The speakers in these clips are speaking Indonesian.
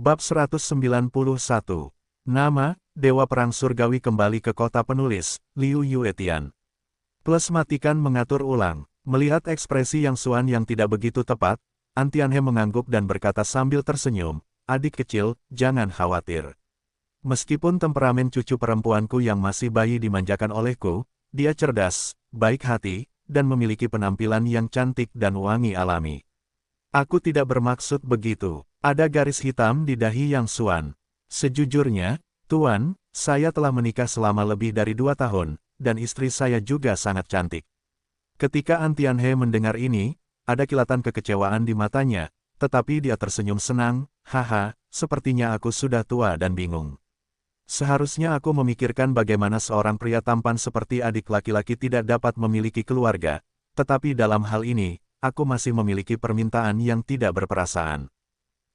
Bab 191. Nama, Dewa Perang Surgawi kembali ke kota penulis, Liu Yuetian. Plus matikan mengatur ulang. Melihat ekspresi Yang Xuan yang tidak begitu tepat, An Tianhe mengangguk dan berkata sambil tersenyum, "Adik kecil, jangan khawatir. Meskipun temperamen cucu perempuanku yang masih bayi dimanjakan olehku, dia cerdas, baik hati, dan memiliki penampilan yang cantik dan wangi alami. Aku tidak bermaksud begitu." Ada garis hitam di dahi Yang Xuan. "Sejujurnya, Tuan, saya telah menikah selama lebih dari 2 tahun, dan istri saya juga sangat cantik." Ketika An Tianhe mendengar ini, ada kilatan kekecewaan di matanya, tetapi dia tersenyum senang, "Haha, sepertinya aku sudah tua dan bingung. Seharusnya aku memikirkan bagaimana seorang pria tampan seperti adik laki-laki tidak dapat memiliki keluarga, tetapi dalam hal ini, aku masih memiliki permintaan yang tidak berperasaan.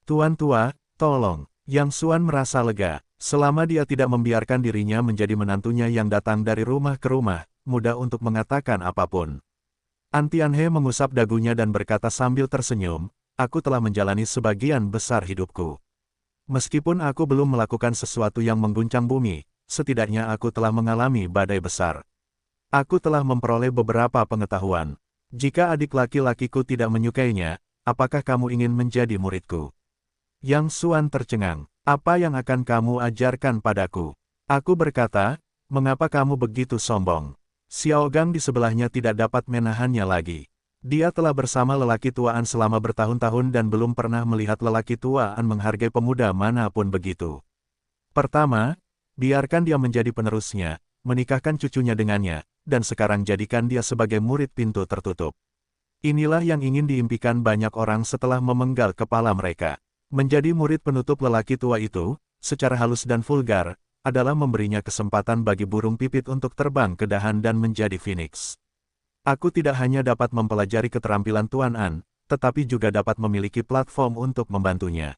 Tuan tua, tolong." Yang Xuan merasa lega, selama dia tidak membiarkan dirinya menjadi menantunya yang datang dari rumah ke rumah, mudah untuk mengatakan apapun. An Tianhe mengusap dagunya dan berkata sambil tersenyum, "Aku telah menjalani sebagian besar hidupku. Meskipun aku belum melakukan sesuatu yang mengguncang bumi, setidaknya aku telah mengalami badai besar. Aku telah memperoleh beberapa pengetahuan. Jika adik laki-lakiku tidak menyukainya, apakah kamu ingin menjadi muridku?" Yang Xuan tercengang. "Apa yang akan kamu ajarkan padaku?" Aku berkata, "Mengapa kamu begitu sombong?" Xiao Gang di sebelahnya tidak dapat menahannya lagi. Dia telah bersama lelaki tuaan selama bertahun-tahun dan belum pernah melihat lelaki tuaan menghargai pemuda manapun begitu. Pertama, biarkan dia menjadi penerusnya, menikahkan cucunya dengannya, dan sekarang jadikan dia sebagai murid pintu tertutup. Inilah yang ingin diimpikan banyak orang setelah memenggal kepala mereka. Menjadi murid penutup lelaki tua itu, secara halus dan vulgar, adalah memberinya kesempatan bagi burung pipit untuk terbang ke dahan dan menjadi phoenix. Aku tidak hanya dapat mempelajari keterampilan Tuan An, tetapi juga dapat memiliki platform untuk membantunya.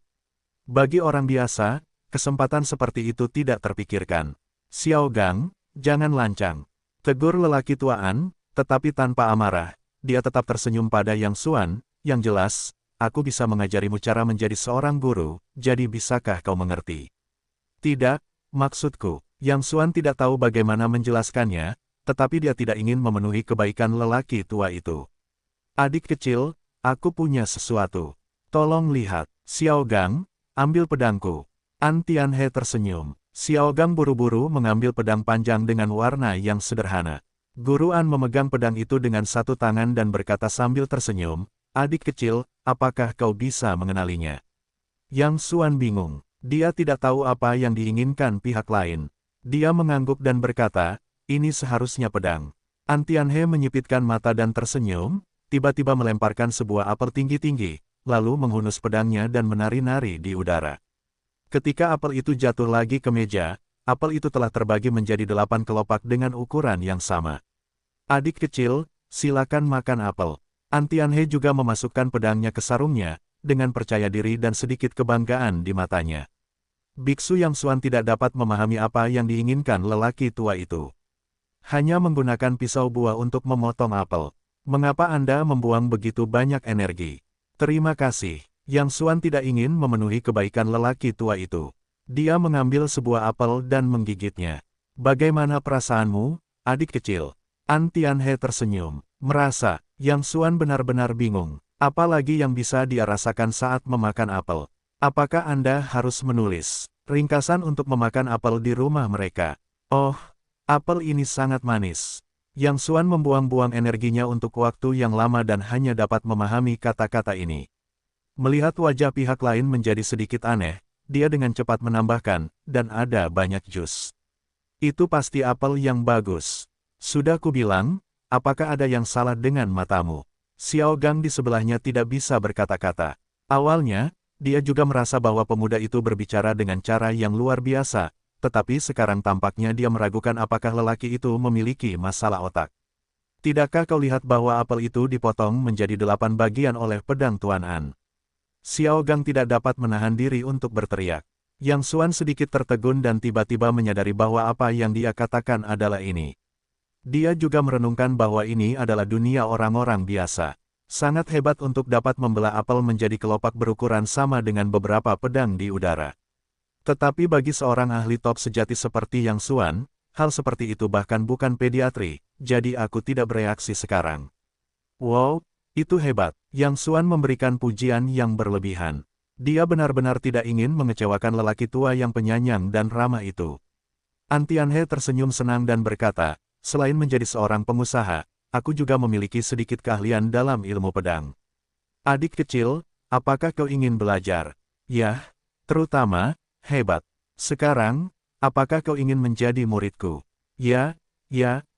Bagi orang biasa, kesempatan seperti itu tidak terpikirkan. "Xiao Gang, jangan lancang," tegur lelaki Tua An, tetapi tanpa amarah. Dia tetap tersenyum pada Yang Xuan, "Yang jelas, aku bisa mengajarimu cara menjadi seorang guru, jadi bisakah kau mengerti?" "Tidak, maksudku." Yang Xuan tidak tahu bagaimana menjelaskannya, tetapi dia tidak ingin memenuhi kebaikan lelaki tua itu. "Adik kecil, aku punya sesuatu. Tolong lihat." "Xiao Gang, ambil pedangku." An Tianhe tersenyum. Xiao Gang buru-buru mengambil pedang panjang dengan warna yang sederhana. Guru An memegang pedang itu dengan satu tangan dan berkata sambil tersenyum, "Adik kecil, apakah kau bisa mengenalinya?" Yang Xuan bingung. Dia tidak tahu apa yang diinginkan pihak lain. Dia mengangguk dan berkata, "Ini seharusnya pedang." An Tianhe menyipitkan mata dan tersenyum, tiba-tiba melemparkan sebuah apel tinggi-tinggi, lalu menghunus pedangnya dan menari-nari di udara. Ketika apel itu jatuh lagi ke meja, apel itu telah terbagi menjadi 8 kelopak dengan ukuran yang sama. "Adik kecil, silakan makan apel." An Tianhe juga memasukkan pedangnya ke sarungnya, dengan percaya diri dan sedikit kebanggaan di matanya. Biksu Yang Xuan tidak dapat memahami apa yang diinginkan lelaki tua itu. "Hanya menggunakan pisau buah untuk memotong apel. Mengapa Anda membuang begitu banyak energi?" "Terima kasih." Yang Xuan tidak ingin memenuhi kebaikan lelaki tua itu. Dia mengambil sebuah apel dan menggigitnya. "Bagaimana perasaanmu, adik kecil?" An Tianhe tersenyum, merasa Yang Xuan benar-benar bingung. Apalagi yang bisa dia rasakan saat memakan apel. "Apakah Anda harus menulis ringkasan untuk memakan apel di rumah mereka?" "Oh, apel ini sangat manis." Yang Xuan membuang-buang energinya untuk waktu yang lama dan hanya dapat memahami kata-kata ini. Melihat wajah pihak lain menjadi sedikit aneh, dia dengan cepat menambahkan, "Dan ada banyak jus. Itu pasti apel yang bagus." "Sudah kubilang, apakah ada yang salah dengan matamu?" Xiao Gang di sebelahnya tidak bisa berkata-kata. Awalnya, dia juga merasa bahwa pemuda itu berbicara dengan cara yang luar biasa, tetapi sekarang tampaknya dia meragukan apakah lelaki itu memiliki masalah otak. "Tidakkah kau lihat bahwa apel itu dipotong menjadi 8 bagian oleh pedang Tuan An?" Xiao Gang tidak dapat menahan diri untuk berteriak. Yang Xuan sedikit tertegun dan tiba-tiba menyadari bahwa apa yang dia katakan adalah ini. Dia juga merenungkan bahwa ini adalah dunia orang-orang biasa. Sangat hebat untuk dapat membelah apel menjadi kelopak berukuran sama dengan beberapa pedang di udara. Tetapi bagi seorang ahli top sejati seperti Yang Xuan, hal seperti itu bahkan bukan pediatri, jadi aku tidak bereaksi sekarang. Wow, itu hebat. Yang Xuan memberikan pujian yang berlebihan. Dia benar-benar tidak ingin mengecewakan lelaki tua yang penyayang dan ramah itu. An Tianhe tersenyum senang dan berkata, selain menjadi seorang pengusaha, aku juga memiliki sedikit keahlian dalam ilmu pedang. Adik kecil, apakah kau ingin belajar? Ya, terutama, hebat. Sekarang, apakah kau ingin menjadi muridku? Ya,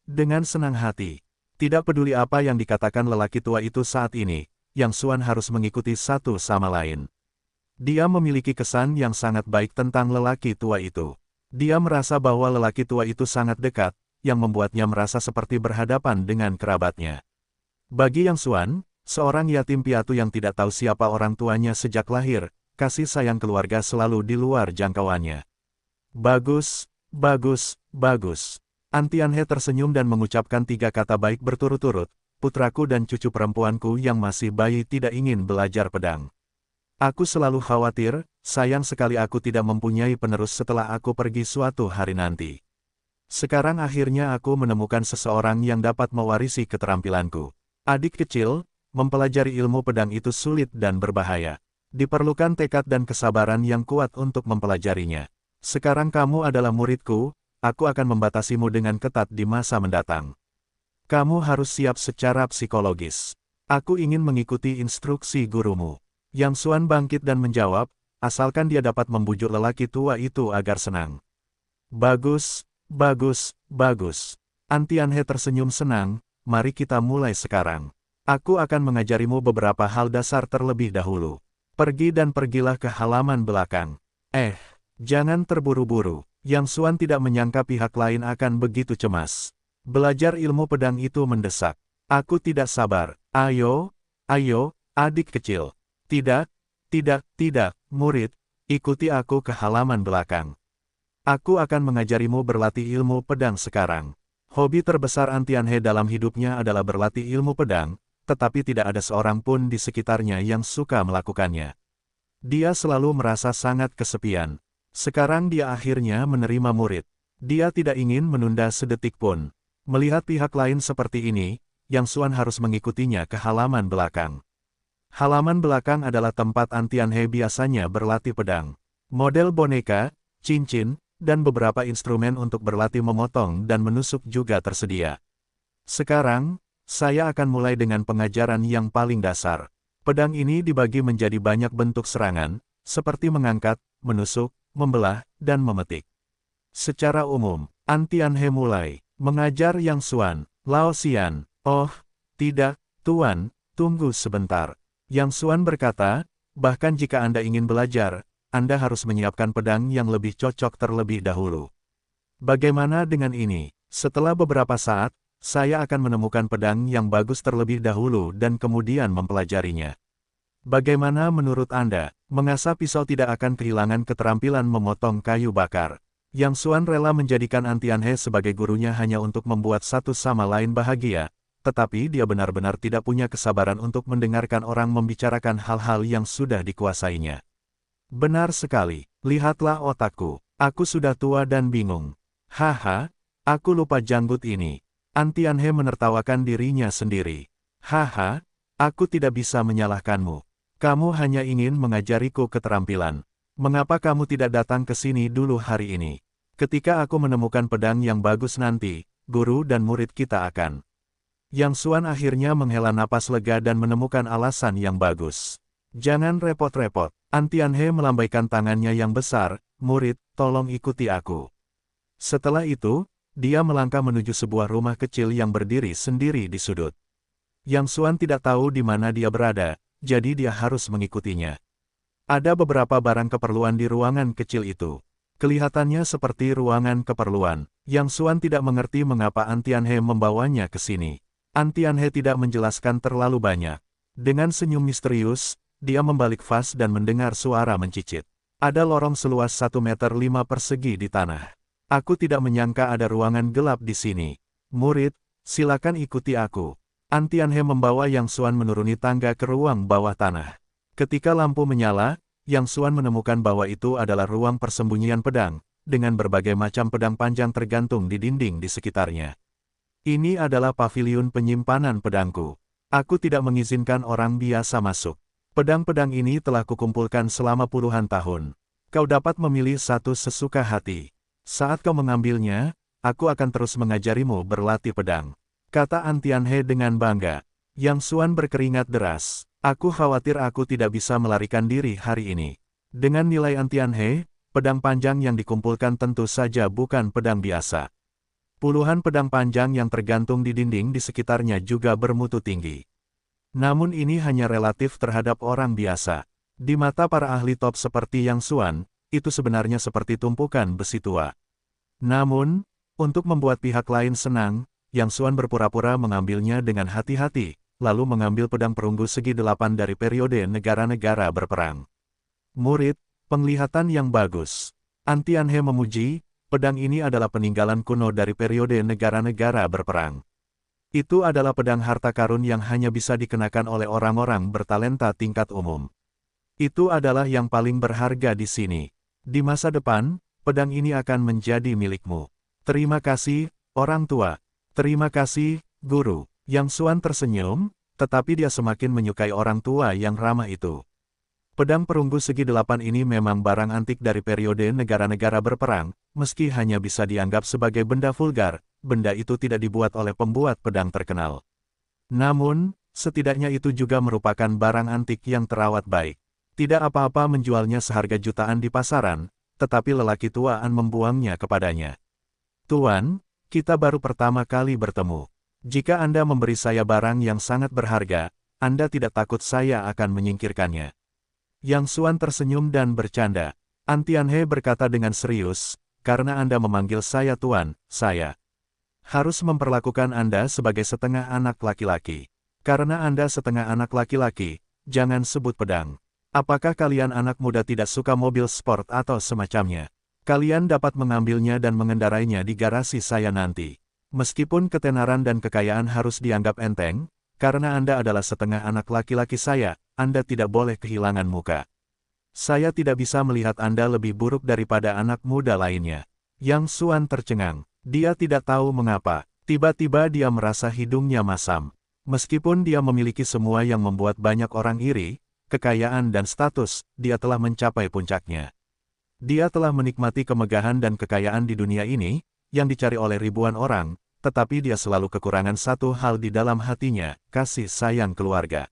dengan senang hati. Tidak peduli apa yang dikatakan lelaki tua itu saat ini, Yang Xuan harus mengikuti satu sama lain. Dia memiliki kesan yang sangat baik tentang lelaki tua itu. Dia merasa bahwa lelaki tua itu sangat dekat, yang membuatnya merasa seperti berhadapan dengan kerabatnya. Bagi Yang Xuan, seorang yatim piatu yang tidak tahu siapa orang tuanya sejak lahir, kasih sayang keluarga selalu di luar jangkauannya. Bagus, bagus, bagus. An Tianhe tersenyum dan mengucapkan 3 kata baik berturut-turut, putraku dan cucu perempuanku yang masih bayi tidak ingin belajar pedang. Aku selalu khawatir, sayang sekali aku tidak mempunyai penerus setelah aku pergi suatu hari nanti. Sekarang akhirnya aku menemukan seseorang yang dapat mewarisi keterampilanku. Adik kecil, mempelajari ilmu pedang itu sulit dan berbahaya. Diperlukan tekad dan kesabaran yang kuat untuk mempelajarinya. Sekarang kamu adalah muridku, aku akan membatasimu dengan ketat di masa mendatang. Kamu harus siap secara psikologis. Aku ingin mengikuti instruksi gurumu. Yang Xuan bangkit dan menjawab, asalkan dia dapat membujuk lelaki tua itu agar senang. Bagus, bagus, bagus. An Tianhe tersenyum senang, mari kita mulai sekarang. Aku akan mengajarimu beberapa hal dasar terlebih dahulu. Pergi dan pergilah ke halaman belakang. Jangan terburu-buru. Yang Xuan tidak menyangka pihak lain akan begitu cemas. Belajar ilmu pedang itu mendesak. Aku tidak sabar. Ayo, adik kecil. Tidak, murid, ikuti aku ke halaman belakang. Aku akan mengajarimu berlatih ilmu pedang sekarang. Hobi terbesar An Tianhe dalam hidupnya adalah berlatih ilmu pedang, tetapi tidak ada seorang pun di sekitarnya yang suka melakukannya. Dia selalu merasa sangat kesepian. Sekarang dia akhirnya menerima murid. Dia tidak ingin menunda sedetik pun. Melihat pihak lain seperti ini, Yang Xuan harus mengikutinya ke halaman belakang. Halaman belakang adalah tempat An Tianhe biasanya berlatih pedang. Model boneka, cincin, dan beberapa instrumen untuk berlatih memotong dan menusuk juga tersedia. Sekarang, saya akan mulai dengan pengajaran yang paling dasar. Pedang ini dibagi menjadi banyak bentuk serangan, seperti mengangkat, menusuk, membelah, dan memetik. Secara umum, An Tianhe mulai mengajar Yang Xuan. Lao Xian, oh, tidak, Tuan, tunggu sebentar. Yang Xuan berkata, bahkan jika Anda ingin belajar, Anda harus menyiapkan pedang yang lebih cocok terlebih dahulu. Bagaimana dengan ini? Setelah beberapa saat, saya akan menemukan pedang yang bagus terlebih dahulu dan kemudian mempelajarinya. Bagaimana menurut Anda? Mengasah pisau tidak akan kehilangan keterampilan memotong kayu bakar. Yang Xuan rela menjadikan An Tianhe sebagai gurunya hanya untuk membuat satu sama lain bahagia. Tetapi dia benar-benar tidak punya kesabaran untuk mendengarkan orang membicarakan hal-hal yang sudah dikuasainya. Benar sekali, lihatlah otakku, aku sudah tua dan bingung. Haha, aku lupa janggut ini. An Tianhe menertawakan dirinya sendiri. Haha, aku tidak bisa menyalahkanmu. Kamu hanya ingin mengajariku keterampilan. Mengapa kamu tidak datang ke sini dulu hari ini? Ketika aku menemukan pedang yang bagus nanti, guru dan murid kita akan. Yang Xuan akhirnya menghela napas lega dan menemukan alasan yang bagus. Jangan repot-repot. An Tianhe melambaikan tangannya yang besar, murid, tolong ikuti aku. Setelah itu, dia melangkah menuju sebuah rumah kecil yang berdiri sendiri di sudut. Yang Xuan tidak tahu di mana dia berada, jadi dia harus mengikutinya. Ada beberapa barang keperluan di ruangan kecil itu. Kelihatannya seperti ruangan keperluan. Yang Xuan tidak mengerti mengapa An Tianhe membawanya ke sini. An Tianhe tidak menjelaskan terlalu banyak. Dengan senyum misterius, dia membalik vas dan mendengar suara mencicit. Ada lorong seluas 1,5 meter persegi di tanah. Aku tidak menyangka ada ruangan gelap di sini. Murid, silakan ikuti aku. An Tianhe membawa Yang Xuan menuruni tangga ke ruang bawah tanah. Ketika lampu menyala, Yang Xuan menemukan bahwa itu adalah ruang persembunyian pedang, dengan berbagai macam pedang panjang tergantung di dinding di sekitarnya. Ini adalah paviliun penyimpanan pedangku. Aku tidak mengizinkan orang biasa masuk. Pedang-pedang ini telah kukumpulkan selama puluhan tahun. Kau dapat memilih satu sesuka hati. Saat kau mengambilnya, aku akan terus mengajarimu berlatih pedang, kata An Tianhe dengan bangga. Yang Xuan berkeringat deras. Aku khawatir aku tidak bisa melarikan diri hari ini. Dengan nilai An Tianhe, pedang panjang yang dikumpulkan tentu saja bukan pedang biasa. Puluhan pedang panjang yang tergantung di dinding di sekitarnya juga bermutu tinggi. Namun ini hanya relatif terhadap orang biasa. Di mata para ahli top seperti Yang Xuan, itu sebenarnya seperti tumpukan besi tua. Namun, untuk membuat pihak lain senang, Yang Xuan berpura-pura mengambilnya dengan hati-hati, lalu mengambil pedang perunggu segi 8 dari periode negara-negara berperang. Murid, penglihatan yang bagus. An Tianhe memuji, pedang ini adalah peninggalan kuno dari periode negara-negara berperang. Itu adalah pedang harta karun yang hanya bisa dikenakan oleh orang-orang bertalenta tingkat umum. Itu adalah yang paling berharga di sini. Di masa depan, pedang ini akan menjadi milikmu. Terima kasih, orang tua. Terima kasih, guru. Yang Xuan tersenyum, tetapi dia semakin menyukai orang tua yang ramah itu. Pedang perunggu segi 8 ini memang barang antik dari periode negara-negara berperang, meski hanya bisa dianggap sebagai benda vulgar, benda itu tidak dibuat oleh pembuat pedang terkenal. Namun, setidaknya itu juga merupakan barang antik yang terawat baik. Tidak apa-apa menjualnya seharga jutaan di pasaran, tetapi lelaki tuaan membuangnya kepadanya. Tuan, kita baru pertama kali bertemu. Jika Anda memberi saya barang yang sangat berharga, Anda tidak takut saya akan menyingkirkannya. Yang Xuan tersenyum dan bercanda. An Tianhe berkata dengan serius, karena Anda memanggil saya Tuan, saya harus memperlakukan Anda sebagai setengah anak laki-laki. Karena Anda setengah anak laki-laki, jangan sebut pedang. Apakah kalian anak muda tidak suka mobil sport atau semacamnya? Kalian dapat mengambilnya dan mengendarainya di garasi saya nanti. Meskipun ketenaran dan kekayaan harus dianggap enteng, karena Anda adalah setengah anak laki-laki saya, Anda tidak boleh kehilangan muka. Saya tidak bisa melihat Anda lebih buruk daripada anak muda lainnya. Yang Xuan tercengang. Dia tidak tahu mengapa. Tiba-tiba dia merasa hidungnya masam. Meskipun dia memiliki semua yang membuat banyak orang iri, kekayaan dan status, dia telah mencapai puncaknya. Dia telah menikmati kemegahan dan kekayaan di dunia ini, yang dicari oleh ribuan orang, tetapi dia selalu kekurangan satu hal di dalam hatinya, kasih sayang keluarga.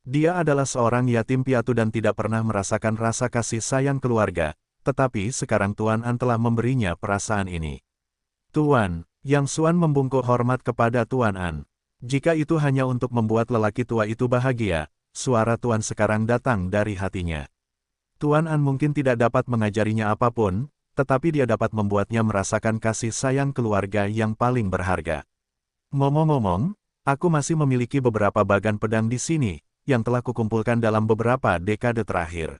Dia adalah seorang yatim piatu dan tidak pernah merasakan rasa kasih sayang keluarga, tetapi sekarang Tuan An telah memberinya perasaan ini. Tuan, Yang Xuan membungkuk hormat kepada Tuan An. Jika itu hanya untuk membuat lelaki tua itu bahagia, suara Tuan sekarang datang dari hatinya. Tuan An mungkin tidak dapat mengajarinya apapun, tetapi dia dapat membuatnya merasakan kasih sayang keluarga yang paling berharga. Ngomong-ngomong, aku masih memiliki beberapa bagan pedang di sini, yang telah kukumpulkan dalam beberapa dekade terakhir.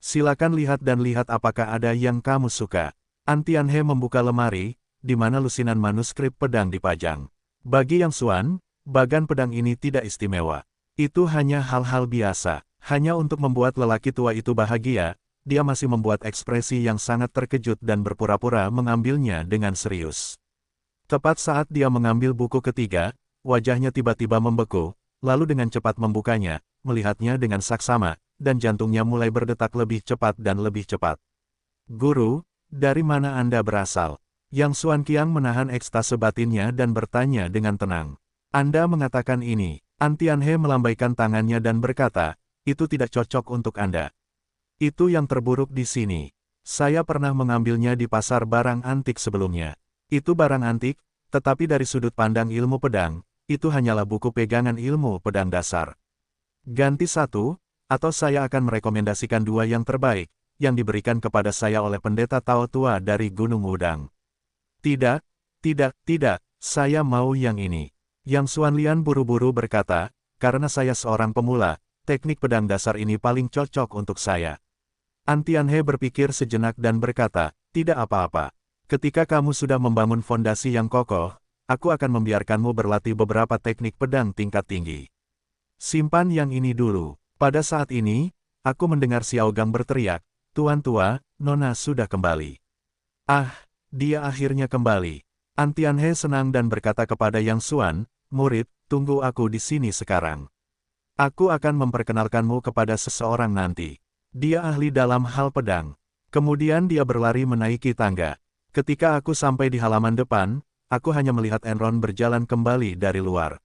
Silakan lihat dan lihat apakah ada yang kamu suka. An Tianhe membuka lemari, di mana lusinan manuskrip pedang dipajang. Bagi Yang Xuan, bagan pedang ini tidak istimewa. Itu hanya hal-hal biasa, hanya untuk membuat lelaki tua itu bahagia. Dia masih membuat ekspresi yang sangat terkejut dan berpura-pura mengambilnya dengan serius. Tepat saat dia mengambil buku ketiga, wajahnya tiba-tiba membeku, lalu dengan cepat membukanya, melihatnya dengan saksama, dan jantungnya mulai berdetak lebih cepat dan lebih cepat. Guru, dari mana Anda berasal? Yang Xuan Qiang menahan ekstase batinnya dan bertanya dengan tenang. Anda mengatakan ini. An Tianhe melambaikan tangannya dan berkata, itu tidak cocok untuk Anda. Itu yang terburuk di sini. Saya pernah mengambilnya di pasar barang antik sebelumnya. Itu barang antik, tetapi dari sudut pandang ilmu pedang, itu hanyalah buku pegangan ilmu pedang dasar. Ganti satu, atau saya akan merekomendasikan dua yang terbaik, yang diberikan kepada saya oleh pendeta Tao tua dari Gunung Wudang. Tidak, saya mau yang ini. Yang Xuan Lian buru-buru berkata, karena saya seorang pemula, teknik pedang dasar ini paling cocok untuk saya. An Tianhe berpikir sejenak dan berkata, tidak apa-apa. Ketika kamu sudah membangun fondasi yang kokoh, aku akan membiarkanmu berlatih beberapa teknik pedang tingkat tinggi. Simpan yang ini dulu. Pada saat ini, aku mendengar Xiao Gang berteriak, Tuan tua, Nona sudah kembali. Ah, dia akhirnya kembali. An Tianhe senang dan berkata kepada Yang Xuan, murid, tunggu aku di sini sekarang. Aku akan memperkenalkanmu kepada seseorang nanti. Dia ahli dalam hal pedang. Kemudian dia berlari menaiki tangga. Ketika aku sampai di halaman depan, aku hanya melihat Enron berjalan kembali dari luar.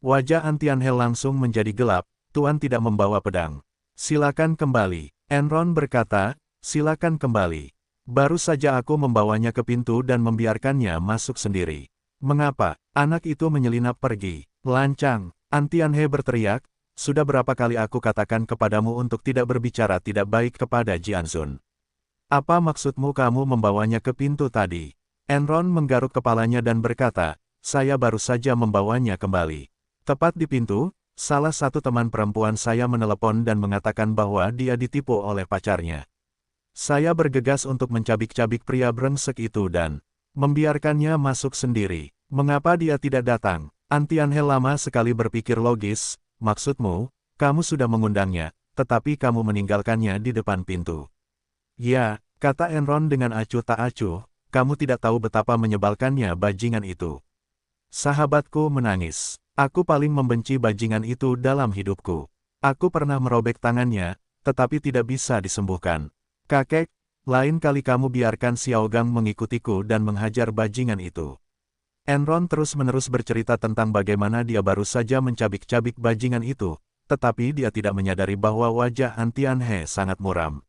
Wajah An Tianhe langsung menjadi gelap, Tuan tidak membawa pedang. Silakan kembali. Enron berkata, silakan kembali. Baru saja aku membawanya ke pintu dan membiarkannya masuk sendiri. Mengapa? Anak itu menyelinap pergi. Lancang. An Tianhe berteriak, sudah berapa kali aku katakan kepadamu untuk tidak berbicara tidak baik kepada Jianzun. Apa maksudmu kamu membawanya ke pintu tadi? Enron menggaruk kepalanya dan berkata, saya baru saja membawanya kembali. Tepat di pintu, salah satu teman perempuan saya menelepon dan mengatakan bahwa dia ditipu oleh pacarnya. Saya bergegas untuk mencabik-cabik pria brengsek itu dan membiarkannya masuk sendiri. Mengapa dia tidak datang? An Tianhe lama sekali berpikir logis, maksudmu, kamu sudah mengundangnya, tetapi kamu meninggalkannya di depan pintu. Ya, kata Enron dengan acuh tak acuh, kamu tidak tahu betapa menyebalkannya bajingan itu. Sahabatku menangis. Aku paling membenci bajingan itu dalam hidupku. Aku pernah merobek tangannya, tetapi tidak bisa disembuhkan. Kakek, lain kali kamu biarkan Xiao Gang mengikutiku dan menghajar bajingan itu. Enron terus-menerus bercerita tentang bagaimana dia baru saja mencabik-cabik bajingan itu, tetapi dia tidak menyadari bahwa wajah An Tianhe sangat muram.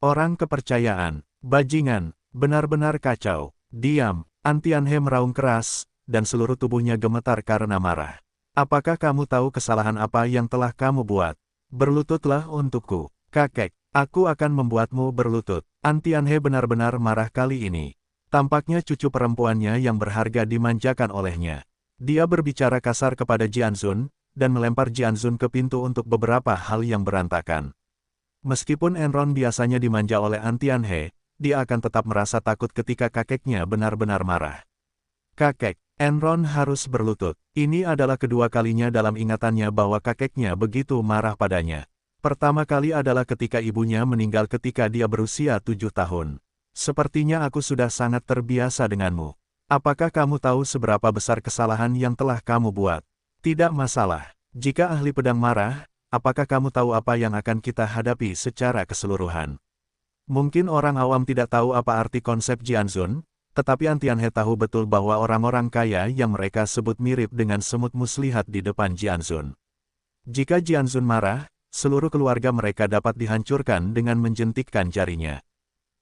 Orang kepercayaan, bajingan, benar-benar kacau. Diam, An Tianhe meraung keras, dan seluruh tubuhnya gemetar karena marah. Apakah kamu tahu kesalahan apa yang telah kamu buat? Berlututlah untukku, kakek. Aku akan membuatmu berlutut. An Tianhe benar-benar marah kali ini. Tampaknya cucu perempuannya yang berharga dimanjakan olehnya. Dia berbicara kasar kepada Jianzun, dan melempar Jianzun ke pintu untuk beberapa hal yang berantakan. Meskipun Enron biasanya dimanja oleh An Tianhe, dia akan tetap merasa takut ketika kakeknya benar-benar marah. Kakek, Enron harus berlutut. Ini adalah kedua kalinya dalam ingatannya bahwa kakeknya begitu marah padanya. Pertama kali adalah ketika ibunya meninggal ketika dia berusia 7 tahun. Sepertinya aku sudah sangat terbiasa denganmu. Apakah kamu tahu seberapa besar kesalahan yang telah kamu buat? Tidak masalah. Jika ahli pedang marah, apakah kamu tahu apa yang akan kita hadapi secara keseluruhan? Mungkin orang awam tidak tahu apa arti konsep Jianzun, tetapi An Tianhe tahu betul bahwa orang-orang kaya yang mereka sebut mirip dengan semut muslihat di depan Jianzun. Jika Jianzun marah, seluruh keluarga mereka dapat dihancurkan dengan menjentikkan jarinya.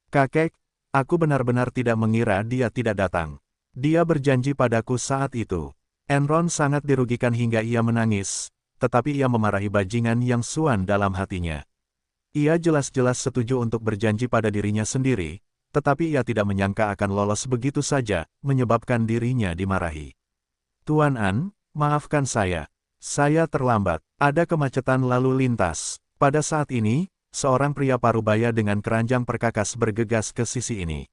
Kakek, aku benar-benar tidak mengira dia tidak datang. Dia berjanji padaku saat itu. Enron sangat dirugikan hingga ia menangis, tetapi ia memarahi bajingan Yang Xuan dalam hatinya. Ia jelas-jelas setuju untuk berjanji pada dirinya sendiri, tetapi ia tidak menyangka akan lolos begitu saja, menyebabkan dirinya dimarahi. Tuan An, maafkan saya. Saya terlambat. Ada kemacetan lalu lintas. Pada saat ini, seorang pria parubaya dengan keranjang perkakas bergegas ke sisi ini.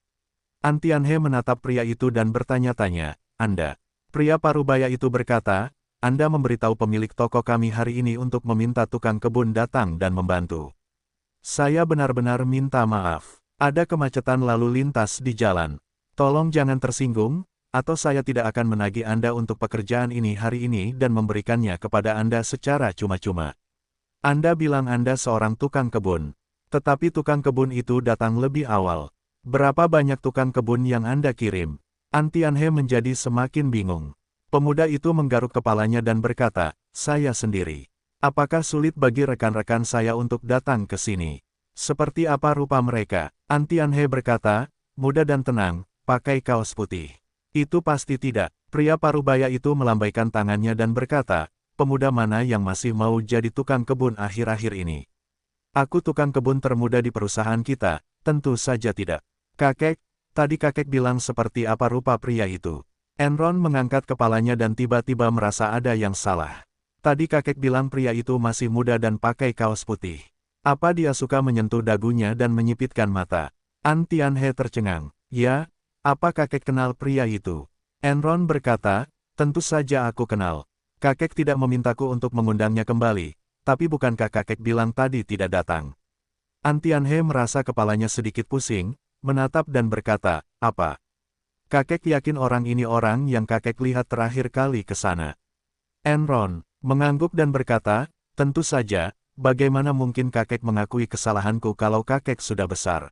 An Tianhe menatap pria itu dan bertanya-tanya, Anda. Pria parubaya itu berkata, Anda memberitahu pemilik toko kami hari ini untuk meminta tukang kebun datang dan membantu. Saya benar-benar minta maaf. Ada kemacetan lalu lintas di jalan. Tolong jangan tersinggung, atau saya tidak akan menagih Anda untuk pekerjaan ini hari ini dan memberikannya kepada Anda secara cuma-cuma. Anda bilang Anda seorang tukang kebun. Tetapi tukang kebun itu datang lebih awal. Berapa banyak tukang kebun yang Anda kirim? An Tianhe menjadi semakin bingung. Pemuda itu menggaruk kepalanya dan berkata, saya sendiri. Apakah sulit bagi rekan-rekan saya untuk datang ke sini? Seperti apa rupa mereka? An Tianhe berkata, muda dan tenang, pakai kaos putih. Itu pasti tidak. Pria parubaya itu melambaikan tangannya dan berkata, pemuda mana yang masih mau jadi tukang kebun akhir-akhir ini? Aku tukang kebun termuda di perusahaan kita, tentu saja tidak. Kakek, tadi kakek bilang seperti apa rupa pria itu? Enron mengangkat kepalanya dan tiba-tiba merasa ada yang salah. Tadi kakek bilang pria itu masih muda dan pakai kaos putih. Apa dia suka menyentuh dagunya dan menyipitkan mata? An Tianhe tercengang. Ya, apa kakek kenal pria itu? Enron berkata, tentu saja aku kenal. Kakek tidak memintaku untuk mengundangnya kembali, tapi bukankah kakek bilang tadi tidak datang? Antianhe merasa kepalanya sedikit pusing, menatap dan berkata, apa? Kakek yakin orang ini orang yang kakek lihat terakhir kali ke sana. Enron mengangguk dan berkata, tentu saja, bagaimana mungkin kakek mengakui kesalahanku kalau kakek sudah besar?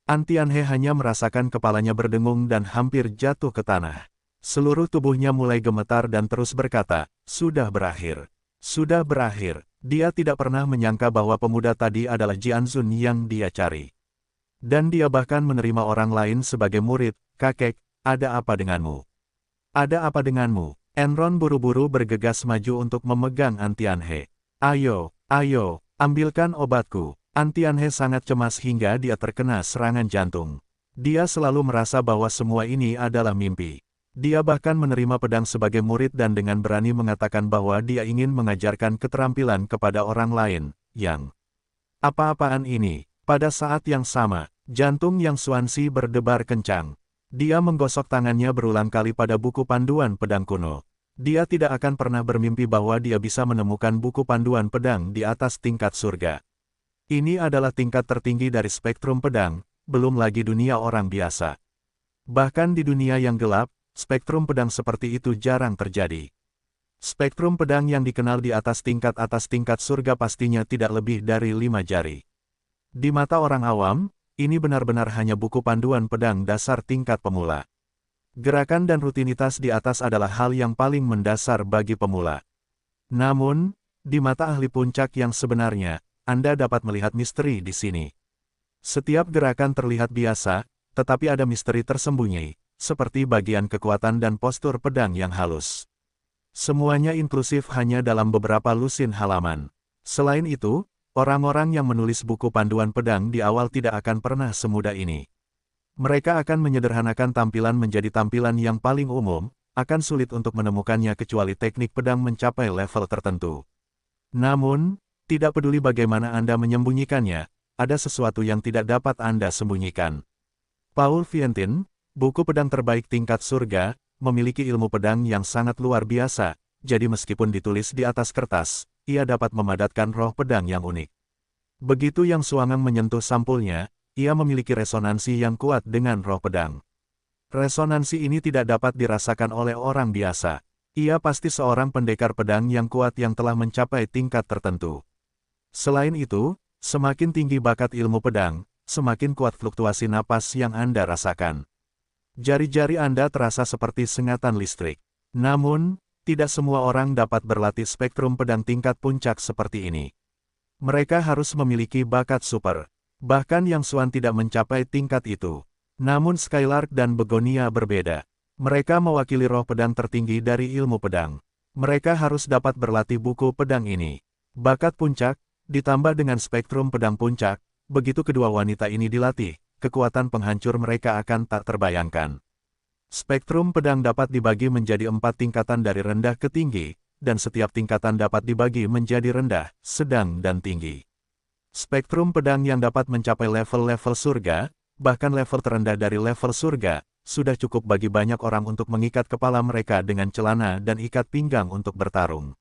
Antianhe hanya merasakan kepalanya berdengung dan hampir jatuh ke tanah. Seluruh tubuhnya mulai gemetar dan terus berkata, sudah berakhir. Sudah berakhir. Dia tidak pernah menyangka bahwa pemuda tadi adalah Jianzun yang dia cari. Dan dia bahkan menerima orang lain sebagai murid. Kakek, ada apa denganmu? Ada apa denganmu? Enron buru-buru bergegas maju untuk memegang Antianhe. Ayo, ayo, ambilkan obatku. Antianhe sangat cemas hingga dia terkena serangan jantung. Dia selalu merasa bahwa semua ini adalah mimpi. Dia bahkan menerima pedang sebagai murid dan dengan berani mengatakan bahwa dia ingin mengajarkan keterampilan kepada orang lain, yang apa-apaan ini. Pada saat yang sama, jantung Yang Xuanxi berdebar kencang. Dia menggosok tangannya berulang kali pada buku panduan pedang kuno. Dia tidak akan pernah bermimpi bahwa dia bisa menemukan buku panduan pedang di atas tingkat surga. Ini adalah tingkat tertinggi dari spektrum pedang, belum lagi dunia orang biasa. Bahkan di dunia yang gelap, spektrum pedang seperti itu jarang terjadi. Spektrum pedang yang dikenal di atas tingkat surga pastinya tidak lebih dari 5 jari. Di mata orang awam, ini benar-benar hanya buku panduan pedang dasar tingkat pemula. Gerakan dan rutinitas di atas adalah hal yang paling mendasar bagi pemula. Namun, di mata ahli puncak yang sebenarnya, Anda dapat melihat misteri di sini. Setiap gerakan terlihat biasa, tetapi ada misteri tersembunyi, seperti bagian kekuatan dan postur pedang yang halus. Semuanya inklusif hanya dalam beberapa lusin halaman. Selain itu, orang-orang yang menulis buku panduan pedang di awal tidak akan pernah semudah ini. Mereka akan menyederhanakan tampilan menjadi tampilan yang paling umum, akan sulit untuk menemukannya kecuali teknik pedang mencapai level tertentu. Namun, tidak peduli bagaimana Anda menyembunyikannya, ada sesuatu yang tidak dapat Anda sembunyikan. Paul Vientin, buku pedang terbaik tingkat surga, memiliki ilmu pedang yang sangat luar biasa, jadi meskipun ditulis di atas kertas, ia dapat memadatkan roh pedang yang unik. Begitu Yang Xuangang menyentuh sampulnya, ia memiliki resonansi yang kuat dengan roh pedang. Resonansi ini tidak dapat dirasakan oleh orang biasa. Ia pasti seorang pendekar pedang yang kuat yang telah mencapai tingkat tertentu. Selain itu, semakin tinggi bakat ilmu pedang, semakin kuat fluktuasi napas yang Anda rasakan. Jari-jari Anda terasa seperti sengatan listrik. Namun, tidak semua orang dapat berlatih spektrum pedang tingkat puncak seperti ini. Mereka harus memiliki bakat super. Bahkan Yang Xuan tidak mencapai tingkat itu. Namun Skylark dan Begonia berbeda. Mereka mewakili roh pedang tertinggi dari ilmu pedang. Mereka harus dapat berlatih buku pedang ini. Bakat puncak, ditambah dengan spektrum pedang puncak, begitu kedua wanita ini dilatih, kekuatan penghancur mereka akan tak terbayangkan. Spektrum pedang dapat dibagi menjadi 4 tingkatan dari rendah ke tinggi, dan setiap tingkatan dapat dibagi menjadi rendah, sedang dan tinggi. Spektrum pedang yang dapat mencapai level-level surga, bahkan level terendah dari level surga, sudah cukup bagi banyak orang untuk mengikat kepala mereka dengan celana dan ikat pinggang untuk bertarung.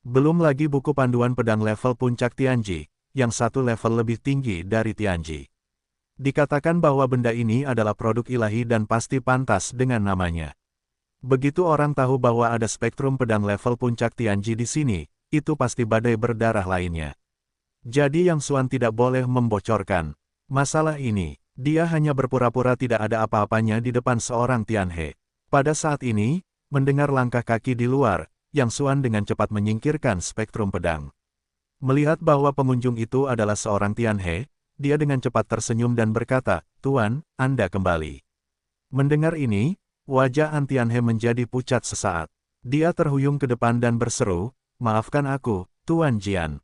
Belum lagi buku panduan pedang level puncak Tianji, yang satu level lebih tinggi dari Tianji. Dikatakan bahwa benda ini adalah produk ilahi dan pasti pantas dengan namanya. Begitu orang tahu bahwa ada spektrum pedang level puncak Tianji di sini, itu pasti badai berdarah lainnya. Jadi Yang Xuan tidak boleh membocorkan masalah ini. Dia hanya berpura-pura tidak ada apa-apanya di depan seorang Tianhe. Pada saat ini, mendengar langkah kaki di luar, Yang Xuan dengan cepat menyingkirkan spektrum pedang. Melihat bahwa pengunjung itu adalah seorang Tianhe, dia dengan cepat tersenyum dan berkata, "Tuan, Anda kembali." Mendengar ini, wajah Tianhe menjadi pucat sesaat. Dia terhuyung ke depan dan berseru, "Maafkan aku, Tuan Jian."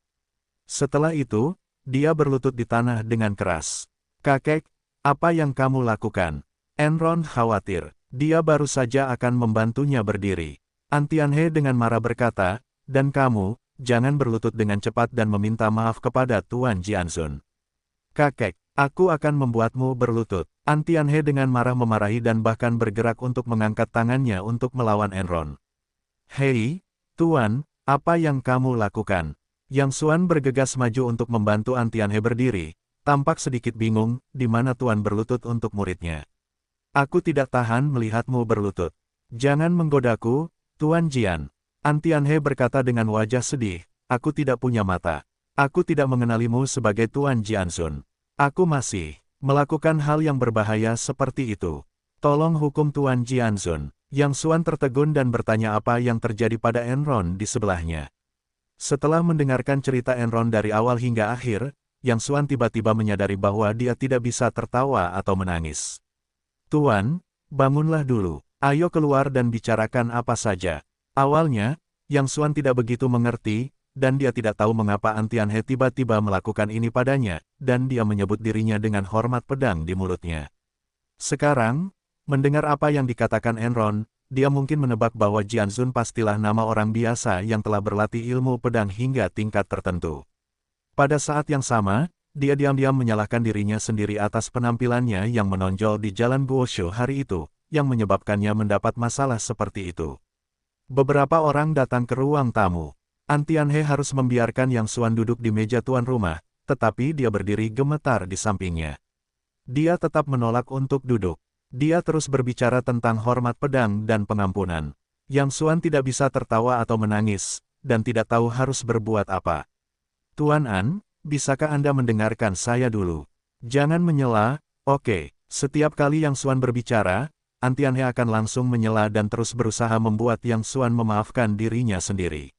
Setelah itu, dia berlutut di tanah dengan keras. "Kakek, apa yang kamu lakukan?" Enron khawatir. Dia baru saja akan membantunya berdiri. Tianhe dengan marah berkata, "Dan kamu, jangan berlutut dengan cepat dan meminta maaf kepada Tuan Jianzun." "Kakek, aku akan membuatmu berlutut." Antianhe dengan marah memarahi dan bahkan bergerak untuk mengangkat tangannya untuk melawan Enron. Hei, Tuan, apa yang kamu lakukan? Yang Xuan bergegas maju untuk membantu Antianhe berdiri, tampak sedikit bingung, di mana Tuan berlutut untuk muridnya. Aku tidak tahan melihatmu berlutut. Jangan menggodaku, Tuan Jian. Antianhe berkata dengan wajah sedih, aku tidak punya mata. Aku tidak mengenalimu sebagai Tuan Jianzun. Aku masih melakukan hal yang berbahaya seperti itu. Tolong hukum Tuan Jianzun. Yang Xuan tertegun dan bertanya apa yang terjadi pada Enron di sebelahnya. Setelah mendengarkan cerita Enron dari awal hingga akhir, Yang Xuan tiba-tiba menyadari bahwa dia tidak bisa tertawa atau menangis. Tuan, bangunlah dulu. Ayo keluar dan bicarakan apa saja. Awalnya, Yang Xuan tidak begitu mengerti, dan dia tidak tahu mengapa Antianhe tiba-tiba melakukan ini padanya, dan dia menyebut dirinya dengan hormat pedang di mulutnya. Sekarang, mendengar apa yang dikatakan Enron, dia mungkin menebak bahwa Jianzun pastilah nama orang biasa yang telah berlatih ilmu pedang hingga tingkat tertentu. Pada saat yang sama, dia diam-diam menyalahkan dirinya sendiri atas penampilannya yang menonjol di Jalan Guoshu hari itu, yang menyebabkannya mendapat masalah seperti itu. Beberapa orang datang ke ruang tamu. Antianhe harus membiarkan Yang Xuan duduk di meja tuan rumah, tetapi dia berdiri gemetar di sampingnya. Dia tetap menolak untuk duduk. Dia terus berbicara tentang hormat pedang dan pengampunan. Yang Xuan tidak bisa tertawa atau menangis, dan tidak tahu harus berbuat apa. Tuan An, bisakah Anda mendengarkan saya dulu? Jangan menyela, oke. Setiap kali Yang Xuan berbicara, Antianhe akan langsung menyela dan terus berusaha membuat Yang Xuan memaafkan dirinya sendiri.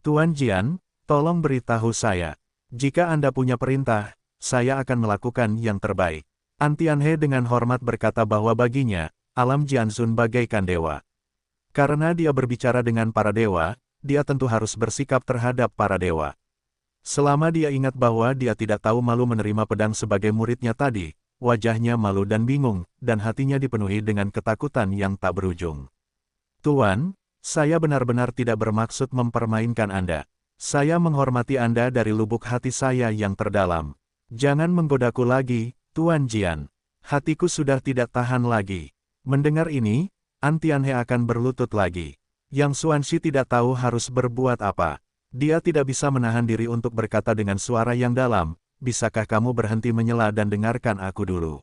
Tuan Jian, tolong beritahu saya. Jika Anda punya perintah, saya akan melakukan yang terbaik. Antianhe dengan hormat berkata bahwa baginya, alam Jianzun bagaikan dewa. Karena dia berbicara dengan para dewa, dia tentu harus bersikap terhadap para dewa. Selama dia ingat bahwa dia tidak tahu malu menerima pedang sebagai muridnya tadi, wajahnya malu dan bingung, dan hatinya dipenuhi dengan ketakutan yang tak berujung. Tuan, saya benar-benar tidak bermaksud mempermainkan Anda. Saya menghormati Anda dari lubuk hati saya yang terdalam. Jangan menggodaku lagi, Tuan Jian. Hatiku sudah tidak tahan lagi. Mendengar ini, Antianhe akan berlutut lagi. Yang Xuanxi tidak tahu harus berbuat apa. Dia tidak bisa menahan diri untuk berkata dengan suara yang dalam, bisakah kamu berhenti menyela dan dengarkan aku dulu.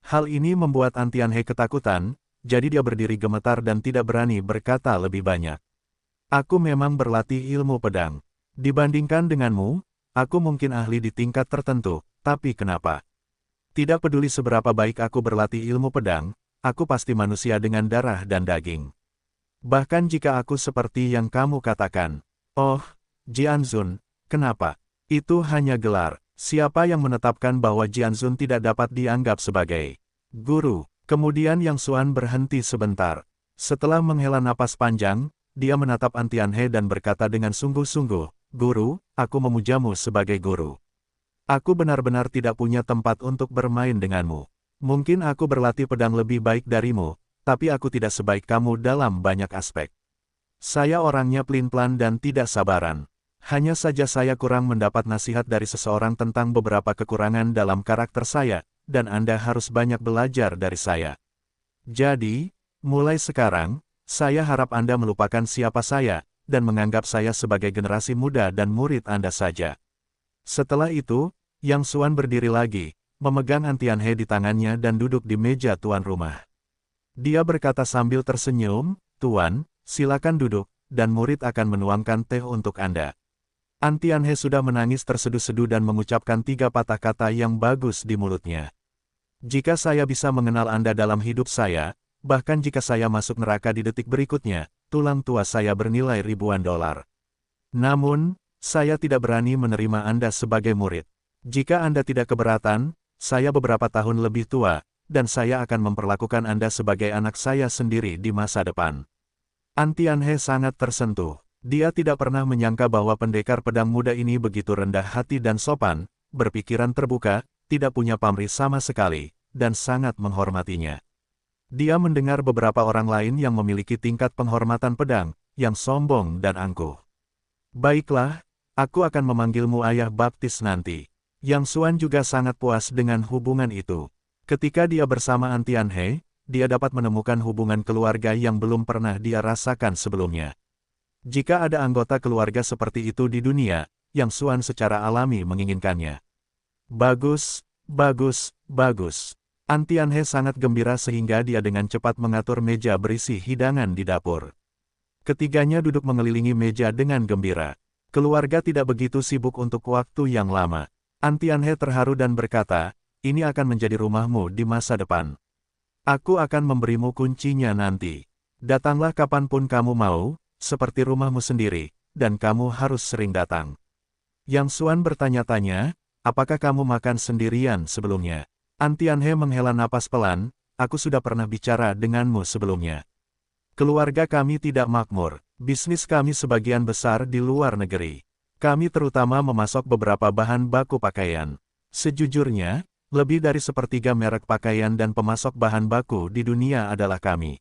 Hal ini membuat Antianhe ketakutan, jadi dia berdiri gemetar dan tidak berani berkata lebih banyak. Aku memang berlatih ilmu pedang. Dibandingkan denganmu, aku mungkin ahli di tingkat tertentu, tapi kenapa? Tidak peduli seberapa baik aku berlatih ilmu pedang, aku pasti manusia dengan darah dan daging. Bahkan jika aku seperti yang kamu katakan. Oh, Jianzun, kenapa? Itu hanya gelar. Siapa yang menetapkan bahwa Jianzun tidak dapat dianggap sebagai guru? Kemudian Yang Xuan berhenti sebentar. Setelah menghela napas panjang, dia menatap Antianhe dan berkata dengan sungguh-sungguh, Guru, aku memujamu sebagai guru. Aku benar-benar tidak punya tempat untuk bermain denganmu. Mungkin aku berlatih pedang lebih baik darimu, tapi aku tidak sebaik kamu dalam banyak aspek. Saya orangnya pelin-pelan dan tidak sabaran. Hanya saja saya kurang mendapat nasihat dari seseorang tentang beberapa kekurangan dalam karakter saya, dan Anda harus banyak belajar dari saya. Jadi, mulai sekarang, saya harap Anda melupakan siapa saya, dan menganggap saya sebagai generasi muda dan murid Anda saja. Setelah itu, Yang Xuan berdiri lagi, memegang Antianhe di tangannya dan duduk di meja tuan rumah. Dia berkata sambil tersenyum, Tuan, silakan duduk, dan murid akan menuangkan teh untuk Anda. Antianhe sudah menangis terseduh-seduh dan mengucapkan 3 patah kata yang bagus di mulutnya. Jika saya bisa mengenal Anda dalam hidup saya, bahkan jika saya masuk neraka di detik berikutnya, tulang tua saya bernilai ribuan dolar. Namun, saya tidak berani menerima Anda sebagai murid. Jika Anda tidak keberatan, saya beberapa tahun lebih tua, dan saya akan memperlakukan Anda sebagai anak saya sendiri di masa depan. Antianhe sangat tersentuh. Dia tidak pernah menyangka bahwa pendekar pedang muda ini begitu rendah hati dan sopan, berpikiran terbuka, tidak punya pamrih sama sekali, dan sangat menghormatinya. Dia mendengar beberapa orang lain yang memiliki tingkat penghormatan pedang, yang sombong dan angkuh. Baiklah, aku akan memanggilmu ayah baptis nanti. Yang Xuan juga sangat puas dengan hubungan itu. Ketika dia bersama An Tianhe, dia dapat menemukan hubungan keluarga yang belum pernah dia rasakan sebelumnya. Jika ada anggota keluarga seperti itu di dunia, Yang Xuan secara alami menginginkannya. Bagus, bagus, bagus. An Tianhe sangat gembira sehingga dia dengan cepat mengatur meja berisi hidangan di dapur. Ketiganya duduk mengelilingi meja dengan gembira. Keluarga tidak begitu sibuk untuk waktu yang lama. An Tianhe terharu dan berkata, ini akan menjadi rumahmu di masa depan. Aku akan memberimu kuncinya nanti. Datanglah kapanpun kamu mau, seperti rumahmu sendiri, dan kamu harus sering datang. Yang Xuan bertanya-tanya, apakah kamu makan sendirian sebelumnya? An Tianhe menghela napas pelan, aku sudah pernah bicara denganmu sebelumnya. Keluarga kami tidak makmur, bisnis kami sebagian besar di luar negeri. Kami terutama memasok beberapa bahan baku pakaian. Sejujurnya, lebih dari sepertiga merek pakaian dan pemasok bahan baku di dunia adalah kami.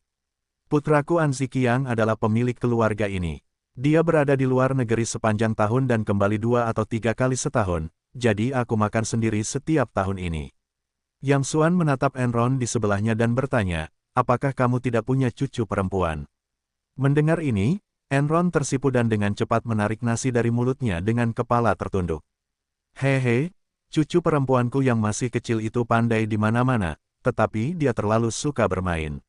Putraku An Ziqiang adalah pemilik keluarga ini. Dia berada di luar negeri sepanjang tahun dan kembali 2 atau 3 kali setahun, jadi aku makan sendiri setiap tahun ini. Yang Xuan menatap Enron di sebelahnya dan bertanya, apakah kamu tidak punya cucu perempuan? Mendengar ini, Enron tersipu dan dengan cepat menarik nasi dari mulutnya dengan kepala tertunduk. Hehe, cucu perempuanku yang masih kecil itu pandai di mana-mana, tetapi dia terlalu suka bermain.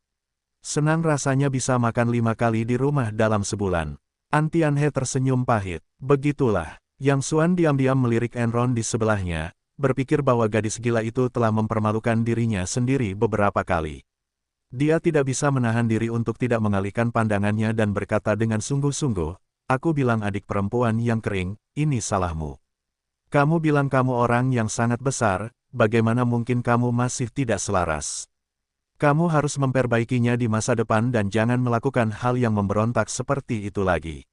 Senang rasanya bisa makan 5 kali di rumah dalam sebulan. An Tianhe tersenyum pahit. Begitulah, Yang Xuan diam-diam melirik Enron di sebelahnya, berpikir bahwa gadis gila itu telah mempermalukan dirinya sendiri beberapa kali. Dia tidak bisa menahan diri untuk tidak mengalihkan pandangannya dan berkata dengan sungguh-sungguh, aku bilang adik perempuan yang kering, ini salahmu. Kamu bilang kamu orang yang sangat besar, bagaimana mungkin kamu masih tidak selaras? Kamu harus memperbaikinya di masa depan dan jangan melakukan hal yang memberontak seperti itu lagi.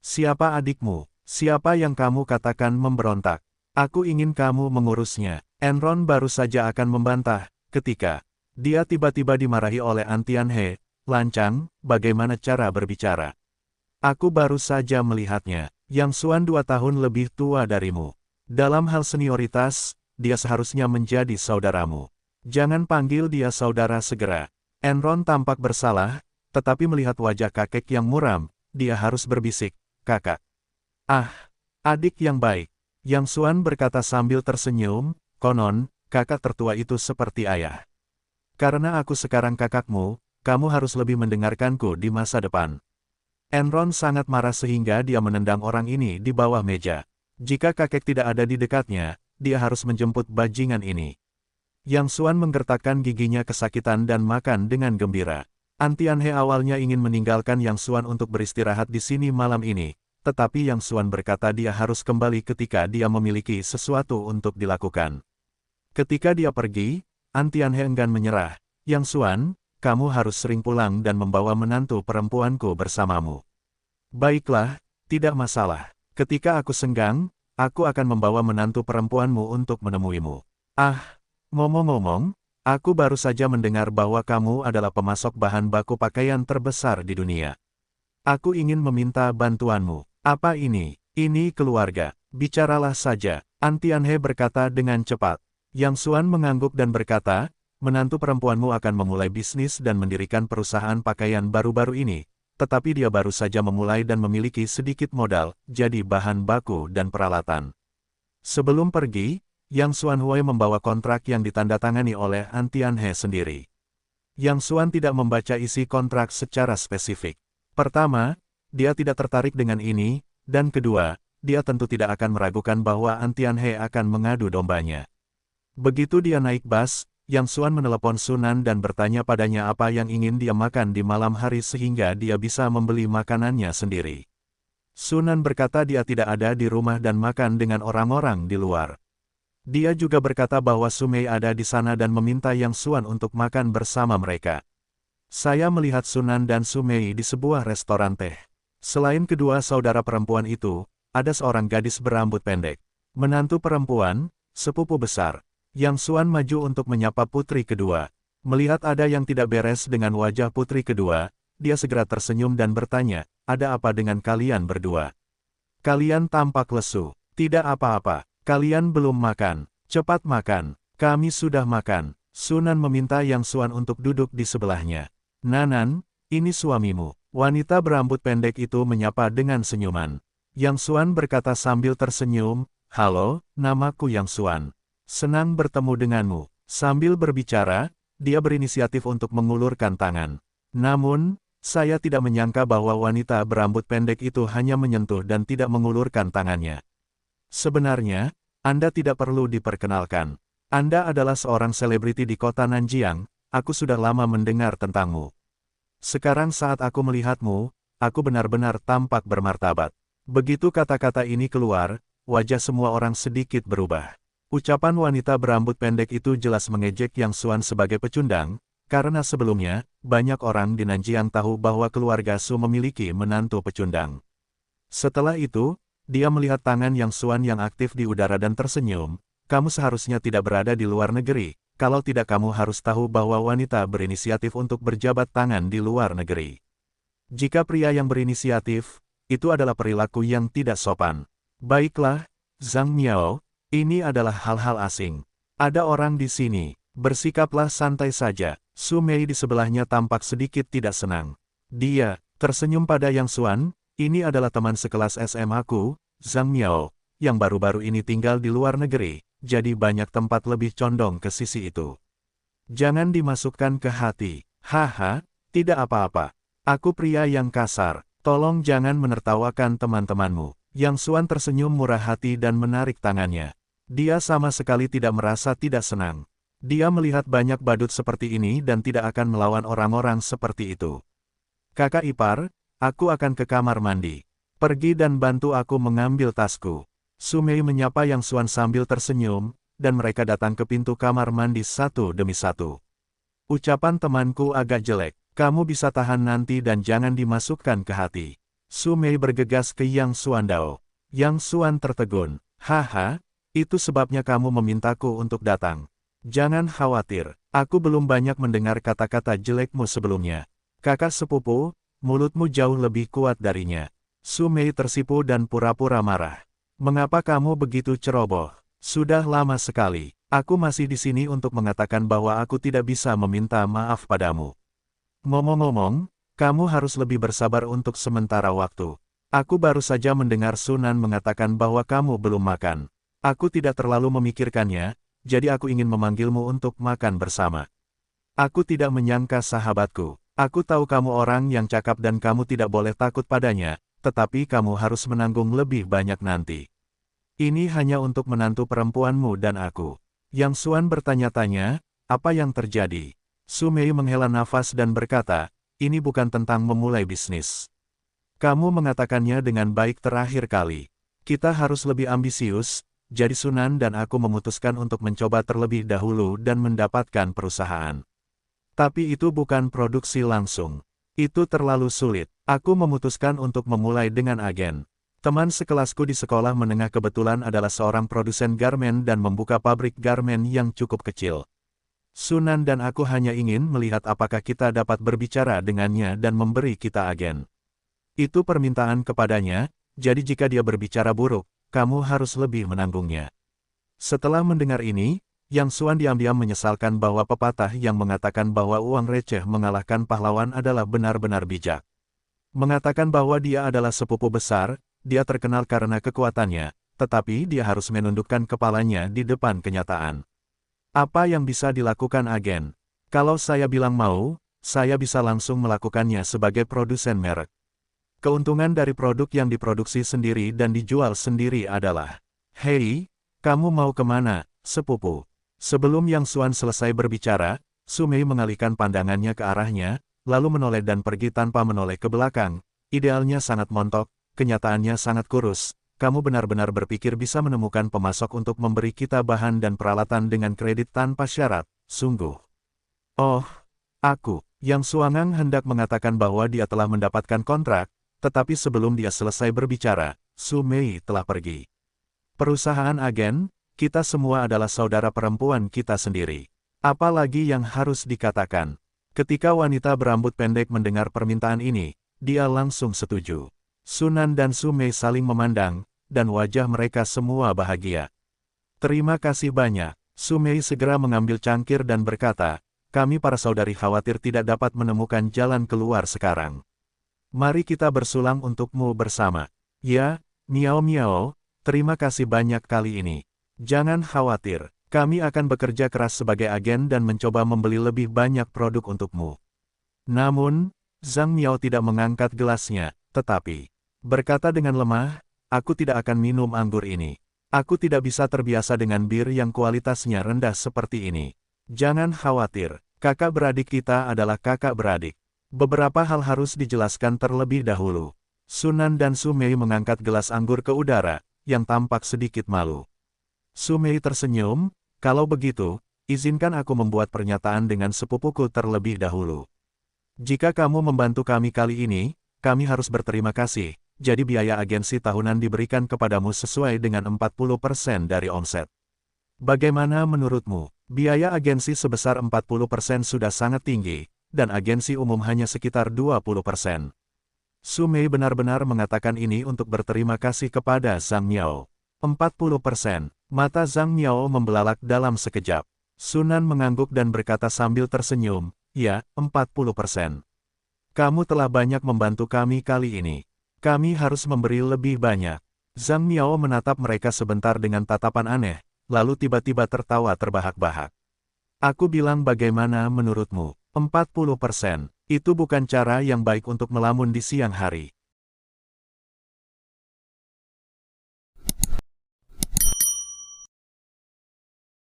Siapa adikmu? Siapa yang kamu katakan memberontak? Aku ingin kamu mengurusnya. Enron baru saja akan membantah, ketika dia tiba-tiba dimarahi oleh An Tianhe, lancang, bagaimana cara berbicara? Aku baru saja melihatnya. Yang Xuan 2 tahun lebih tua darimu. Dalam hal senioritas, dia seharusnya menjadi saudaramu. Jangan panggil dia saudara segera. Enron tampak bersalah, tetapi melihat wajah kakek yang muram, dia harus berbisik, kakak. Ah, adik yang baik. Yang Xuan berkata sambil tersenyum, konon, kakak tertua itu seperti ayah. Karena aku sekarang kakakmu, kamu harus lebih mendengarkanku di masa depan. Enron sangat marah sehingga dia menendang orang ini di bawah meja. Jika kakek tidak ada di dekatnya, dia harus menjemput bajingan ini. Yang Xuan menggertakkan giginya kesakitan dan makan dengan gembira. An Tianhe awalnya ingin meninggalkan Yang Xuan untuk beristirahat di sini malam ini, tetapi Yang Xuan berkata dia harus kembali ketika dia memiliki sesuatu untuk dilakukan. Ketika dia pergi, An Tianhe enggan menyerah. Yang Xuan, kamu harus sering pulang dan membawa menantu perempuanku bersamamu. Baiklah, tidak masalah. Ketika aku senggang, aku akan membawa menantu perempuanmu untuk menemuimu. Ah, ngomong-ngomong, aku baru saja mendengar bahwa kamu adalah pemasok bahan baku pakaian terbesar di dunia. Aku ingin meminta bantuanmu. Apa ini? Ini keluarga. Bicaralah saja. An Tianhe berkata dengan cepat. Yang Xuan mengangguk dan berkata, menantu perempuanmu akan memulai bisnis dan mendirikan perusahaan pakaian baru-baru ini, tetapi dia baru saja memulai dan memiliki sedikit modal, jadi bahan baku dan peralatan. Sebelum pergi, Yang Xuan Hui membawa kontrak yang ditandatangani oleh An Tianhe sendiri. Yang Xuan tidak membaca isi kontrak secara spesifik. Pertama, dia tidak tertarik dengan ini, dan kedua, dia tentu tidak akan meragukan bahwa An Tianhe akan mengadu dombanya. Begitu dia naik bus, Yang Xuan menelepon Sunan dan bertanya padanya apa yang ingin dia makan di malam hari sehingga dia bisa membeli makanannya sendiri. Sunan berkata dia tidak ada di rumah dan makan dengan orang-orang di luar. Dia juga berkata bahwa Sumei ada di sana dan meminta Yang Xuan untuk makan bersama mereka. Saya melihat Sunan dan Sumei di sebuah restoran teh. Selain kedua saudara perempuan itu, ada seorang gadis berambut pendek. Menantu perempuan, sepupu besar. Yang Xuan maju untuk menyapa putri kedua. Melihat ada yang tidak beres dengan wajah putri kedua, dia segera tersenyum dan bertanya, ada apa dengan kalian berdua? Kalian tampak lesu. Tidak apa-apa. Kalian belum makan. Cepat makan. Kami sudah makan. Sunan meminta Yang Xuan untuk duduk di sebelahnya. Nanan, ini suamimu. Wanita berambut pendek itu menyapa dengan senyuman. Yang Xuan berkata sambil tersenyum, "Halo, namaku Yang Xuan. Senang bertemu denganmu." Sambil berbicara, dia berinisiatif untuk mengulurkan tangan. Namun, saya tidak menyangka bahwa wanita berambut pendek itu hanya menyentuh dan tidak mengulurkan tangannya. Sebenarnya, Anda tidak perlu diperkenalkan. Anda adalah seorang selebriti di kota Nanjiang, aku sudah lama mendengar tentangmu. Sekarang saat aku melihatmu, aku benar-benar tampak bermartabat. Begitu kata-kata ini keluar, wajah semua orang sedikit berubah. Ucapan wanita berambut pendek itu jelas mengejek Yang Xuan sebagai pecundang, karena sebelumnya, banyak orang di Nanjiang tahu bahwa keluarga Su memiliki menantu pecundang. Setelah itu, dia melihat tangan Yang Xuan yang aktif di udara dan tersenyum. Kamu seharusnya tidak berada di luar negeri, kalau tidak kamu harus tahu bahwa wanita berinisiatif untuk berjabat tangan di luar negeri. Jika pria yang berinisiatif, itu adalah perilaku yang tidak sopan. Baiklah, Zhang Miao, ini adalah hal-hal asing. Ada orang di sini, bersikaplah santai saja. Su Mei di sebelahnya tampak sedikit tidak senang. Dia tersenyum pada Yang Xuan, ini adalah teman sekelas SMA-ku, Zhang Miao, yang baru-baru ini tinggal di luar negeri. Jadi banyak tempat lebih condong ke sisi itu. Jangan dimasukkan ke hati. Haha, tidak apa-apa. Aku pria yang kasar. Tolong jangan menertawakan teman-temanmu. Yang Xuan tersenyum murah hati dan menarik tangannya. Dia sama sekali tidak merasa tidak senang. Dia melihat banyak badut seperti ini dan tidak akan melawan orang-orang seperti itu. Kakak ipar, aku akan ke kamar mandi. Pergi dan bantu aku mengambil tasku. Su Mei menyapa Yang Xuan sambil tersenyum, dan mereka datang ke pintu kamar mandi satu demi satu. Ucapan temanku agak jelek, kamu bisa tahan nanti dan jangan dimasukkan ke hati. Su Mei bergegas ke Yang Xuan Dao. Yang Xuan tertegun, haha, itu sebabnya kamu memintaku untuk datang. Jangan khawatir, aku belum banyak mendengar kata-kata jelekmu sebelumnya. Kakak sepupu, mulutmu jauh lebih kuat darinya. Su Mei tersipu dan pura-pura marah. Mengapa kamu begitu ceroboh? Sudah lama sekali, aku masih di sini untuk mengatakan bahwa aku tidak bisa meminta maaf padamu. Ngomong-ngomong, kamu harus lebih bersabar untuk sementara waktu. Aku baru saja mendengar Sunan mengatakan bahwa kamu belum makan. Aku tidak terlalu memikirkannya, jadi aku ingin memanggilmu untuk makan bersama. Aku tidak menyangka sahabatku. Aku tahu kamu orang yang cakap dan kamu tidak boleh takut padanya. Tetapi kamu harus menanggung lebih banyak nanti. Ini hanya untuk menantu perempuanmu dan aku. Yang Xuan bertanya-tanya, apa yang terjadi? Su Mei menghela nafas dan berkata, ini bukan tentang memulai bisnis. Kamu mengatakannya dengan baik terakhir kali. Kita harus lebih ambisius, jadi Sunan dan aku memutuskan untuk mencoba terlebih dahulu dan mendapatkan perusahaan. Tapi itu bukan produksi langsung. Itu terlalu sulit. Aku memutuskan untuk memulai dengan agen. Teman sekelasku di sekolah menengah kebetulan adalah seorang produsen garmen dan membuka pabrik garmen yang cukup kecil. Sunan dan aku hanya ingin melihat apakah kita dapat berbicara dengannya dan memberi kita agen. Itu permintaan kepadanya, jadi jika dia berbicara buruk, kamu harus lebih menanggungnya. Setelah mendengar ini, Yang Xuan diam-diam menyesalkan bahwa pepatah yang mengatakan bahwa uang receh mengalahkan pahlawan adalah benar-benar bijak. Mengatakan bahwa dia adalah sepupu besar, dia terkenal karena kekuatannya, tetapi dia harus menundukkan kepalanya di depan kenyataan. Apa yang bisa dilakukan agen? Kalau saya bilang mau, saya bisa langsung melakukannya sebagai produsen merek. Keuntungan dari produk yang diproduksi sendiri dan dijual sendiri adalah, hei, kamu mau kemana, sepupu? Sebelum Yang Xuan selesai berbicara, Su Mei mengalihkan pandangannya ke arahnya, lalu menoleh dan pergi tanpa menoleh ke belakang. Idealnya sangat montok, kenyataannya sangat kurus. Kamu benar-benar berpikir bisa menemukan pemasok untuk memberi kita bahan dan peralatan dengan kredit tanpa syarat, sungguh. Oh, aku. Yang Xuangang hendak mengatakan bahwa dia telah mendapatkan kontrak, tetapi sebelum dia selesai berbicara, Su Mei telah pergi. Perusahaan agen, kita semua adalah saudara perempuan kita sendiri. Apalagi yang harus dikatakan? Ketika wanita berambut pendek mendengar permintaan ini, dia langsung setuju. Sunan dan Su Mei saling memandang, dan wajah mereka semua bahagia. Terima kasih banyak. Su Mei segera mengambil cangkir dan berkata, kami para saudari khawatir tidak dapat menemukan jalan keluar sekarang. Mari kita bersulang untukmu bersama. Ya, Miao Miao, terima kasih banyak kali ini. Jangan khawatir, kami akan bekerja keras sebagai agen dan mencoba membeli lebih banyak produk untukmu. Namun, Zhang Miao tidak mengangkat gelasnya, tetapi berkata dengan lemah, aku tidak akan minum anggur ini. Aku tidak bisa terbiasa dengan bir yang kualitasnya rendah seperti ini. Jangan khawatir, kakak beradik kita adalah kakak beradik. Beberapa hal harus dijelaskan terlebih dahulu. Sunan dan Su Mei mengangkat gelas anggur ke udara, yang tampak sedikit malu. Su Mei tersenyum, kalau begitu, izinkan aku membuat pernyataan dengan sepupuku terlebih dahulu. Jika kamu membantu kami kali ini, kami harus berterima kasih. Jadi biaya agensi tahunan diberikan kepadamu sesuai dengan 40% dari omset. Bagaimana menurutmu? Biaya agensi sebesar 40% sudah sangat tinggi, dan agensi umum hanya sekitar 20%. Su Mei benar-benar mengatakan ini untuk berterima kasih kepada Zhang Miao. 40%. Mata Zhang Miao membelalak dalam sekejap. Sunan mengangguk dan berkata sambil tersenyum, ya, 40%. Kamu telah banyak membantu kami kali ini. Kami harus memberi lebih banyak. Zhang Miao menatap mereka sebentar dengan tatapan aneh, lalu tiba-tiba tertawa terbahak-bahak. Aku bilang bagaimana menurutmu? 40%. Itu bukan cara yang baik untuk melamun di siang hari.